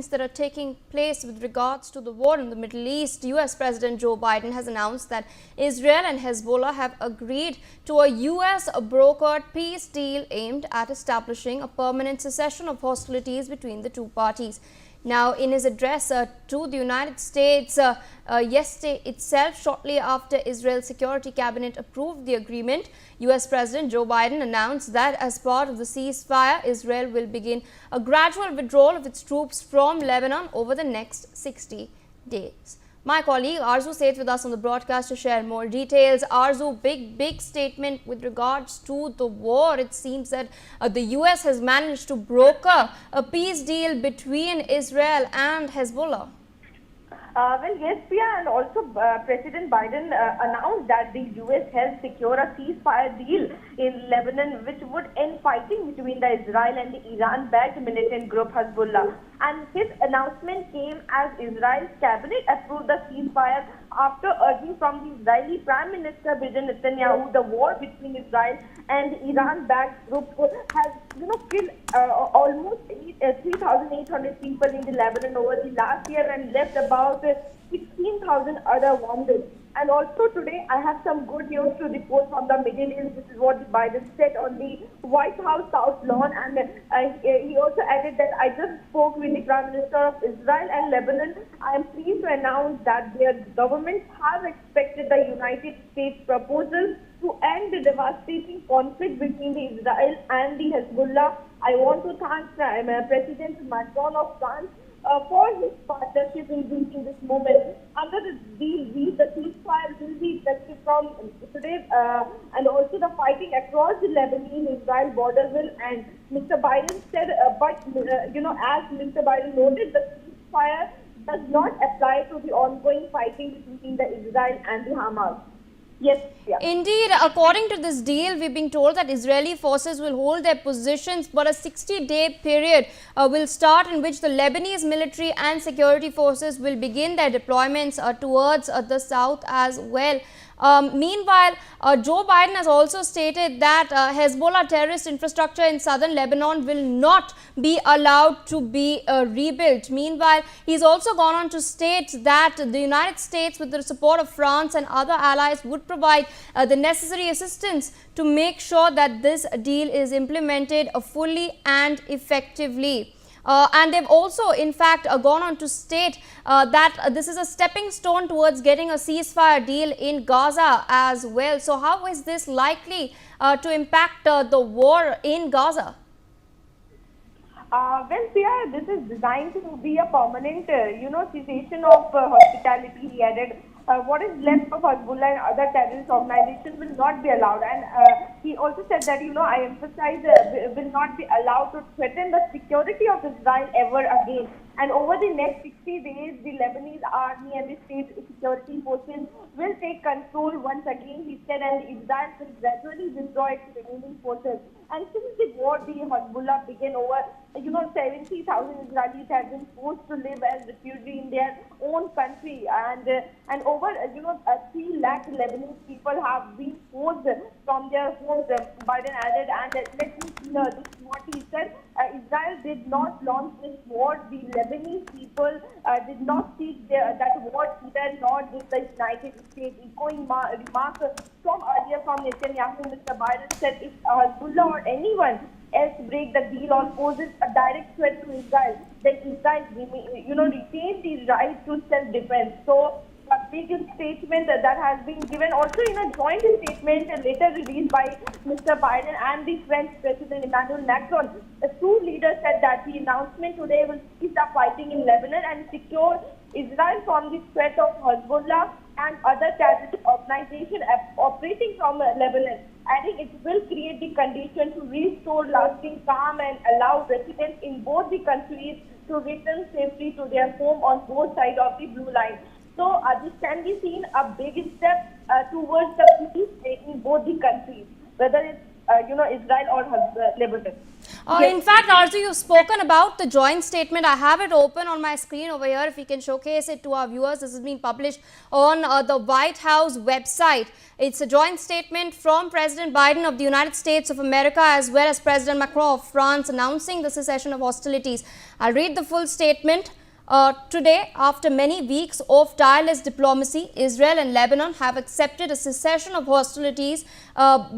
developments that are taking place with regards to the war in the Middle East, US President Joe Biden has announced that Israel and Hezbollah have agreed to a US brokered peace deal aimed at establishing a permanent cessation of hostilities between the two parties. Now, in his address to the United States yesterday itself, shortly after Israel's Security Cabinet approved the agreement, US President Joe Biden announced that as part of the ceasefire, Israel will begin a gradual withdrawal of its troops from Lebanon over the next 60 days. My colleague Arzu Seth with us on the broadcast to share more details. Arzu, big statement with regards to the war. It seems that the US has managed to broker a peace deal between Israel and Hezbollah. Well, yes, Priya, and also President Biden announced that the U.S. has secured a ceasefire deal in Lebanon, which would end fighting between the Israel and the Iran-backed militant group Hezbollah. And his announcement came as Israel's cabinet approved the ceasefire after urging from the Israeli Prime Minister Benjamin Netanyahu. The war between Israel and Iran-backed group has, killed almost 3,800 people in the Lebanon over the last year and left about 16,000 other wounded. And also today, I have some good news to report from the Middle East. This is what Biden said on the White House South Lawn. And he also added that I just spoke with the Prime Minister of Israel and Lebanon. I am pleased to announce that their governments have accepted the United States proposal to end the devastating conflict between the Israel and the Hezbollah. I want to thank President Macron of France for his partnership in reaching this moment. Under the deal, the ceasefire will be effective from today, and also the fighting across the Lebanon-Israel border will end. Mr. Biden said, as Mr. Biden noted, the ceasefire does not apply to the ongoing fighting between the Israel and the Hamas. Yes. Yeah. Indeed, according to this deal, we've been told that Israeli forces will hold their positions, but a 60-day period will start in which the Lebanese military and security forces will begin their deployments towards the south as well. Meanwhile, Joe Biden has also stated that Hezbollah terrorist infrastructure in southern Lebanon will not be allowed to be rebuilt. Meanwhile, he's also gone on to state that the United States, with the support of France and other allies, would provide the necessary assistance to make sure that this deal is implemented fully and effectively. And they've also, in fact, gone on to state that this is a stepping stone towards getting a ceasefire deal in Gaza as well. So how is this likely to impact the war in Gaza? Well, Priya, this is designed to be a permanent, cessation of hospitality, he added. What is left of Hezbollah and other terrorist organizations will not be allowed. And he also said that, I emphasize, will not be allowed to threaten the security of Israel ever again. And over the next 60 days, the Lebanese army and the state security forces will take control once again, he said, and Israel will gradually withdraw its remaining forces. And since the war, the Hezbollah began, over 70,000 Israelis have been forced to live as refugees in their own country, and over 3 lakh Lebanese people have been forced from their homes. Biden added, and let me this is what he said. Israel did not launch this war. The Lebanese people did not seek that war either, nor did the United States. Echoing remarks from earlier from Netanyahu, Mr. Biden said, if Hezbollah or anyone else break the deal or poses a direct threat to Israel, then Israel retains the right to self-defense. So a big statement that has been given also in a joint statement later released by Mr. Biden and the French President Emmanuel Macron. The two leaders said that the announcement today will cease the fighting in Lebanon and secure Israel from the threat of Hezbollah and other terrorist organizations operating from Lebanon, adding it will create the condition to restore lasting calm and allow residents in both the countries to return safely to their home on both sides of the blue line. So this can be seen a big step towards the peace in both the countries, whether it's Israel or Lebanon. Yes. In fact, Arzu, you've spoken about the joint statement. I have it open on my screen over here. If we can showcase it to our viewers, this has been published on the White House website. It's a joint statement from President Biden of the United States of America as well as President Macron of France announcing the cessation of hostilities. I'll read the full statement. Today, after many weeks of tireless diplomacy, Israel and Lebanon have accepted a cessation of hostilities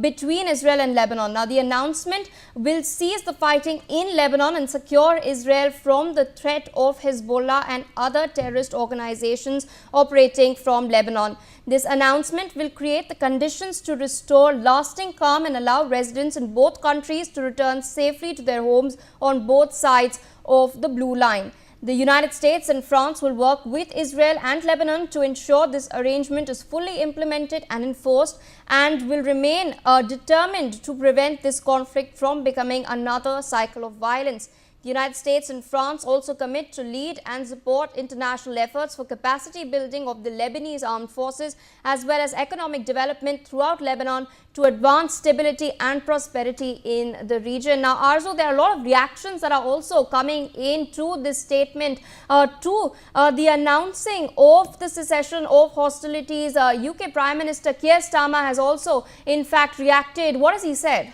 between Israel and Lebanon. Now, the announcement will cease the fighting in Lebanon and secure Israel from the threat of Hezbollah and other terrorist organizations operating from Lebanon. This announcement will create the conditions to restore lasting calm and allow residents in both countries to return safely to their homes on both sides of the blue line. The United States and France will work with Israel and Lebanon to ensure this arrangement is fully implemented and enforced, and will remain determined to prevent this conflict from becoming another cycle of violence. The United States and France also commit to lead and support international efforts for capacity building of the Lebanese armed forces as well as economic development throughout Lebanon to advance stability and prosperity in the region. Now, Arzu, there are a lot of reactions that are also coming into this statement to the announcing of the cessation of hostilities. UK Prime Minister Keir Starmer has also, in fact, reacted. What has he said?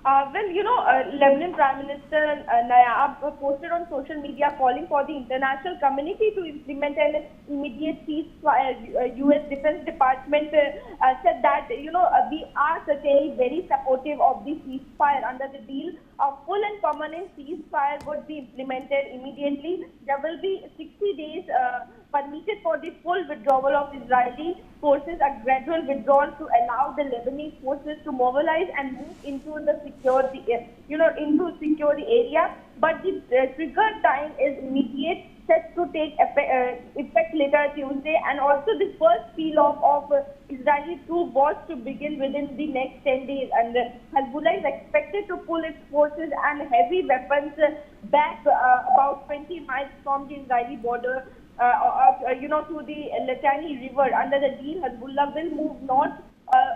Lebanon Prime Minister Nayab posted on social media calling for the international community to implement an immediate ceasefire. U.S. Defense Department said that, we are certainly very supportive of the ceasefire. Under the deal, a full and permanent ceasefire would be implemented immediately. There will be 60 days permitted for the full withdrawal of Israeli forces, a gradual withdrawal to allow the Lebanese forces to mobilize and move into the secure area. But the trigger time is immediate, set to take effect later Tuesday, and also the first peel-off of Israeli troop was to begin within the next 10 days. And Hezbollah is expected to pull its forces and heavy weapons back about 20 miles from the Israeli border to the Litani River. Under the deal, Hezbollah will move north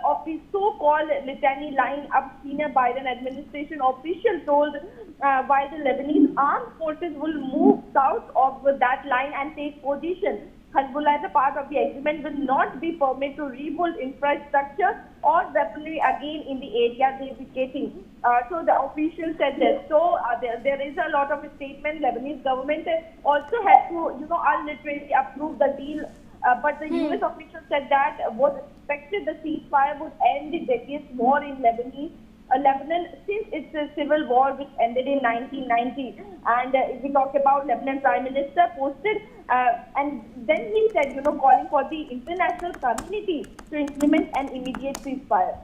of the so-called Litani line up. Senior Biden administration official told, while the Lebanese armed forces will move south of that line and take position. Hezbollah, as a part of the agreement, will not be permitted to rebuild infrastructure or weaponry again in the area they are vacating. So the official said this. So there is a lot of statement. Lebanese government also had to, unilaterally approve the deal. But the U.S. official said that was expected the ceasefire would end the deadliest war in Lebanon since its civil war, which ended in 1990. And if we talk about Lebanon Prime Minister posted, and then he said, calling for the international community to implement an immediate ceasefire.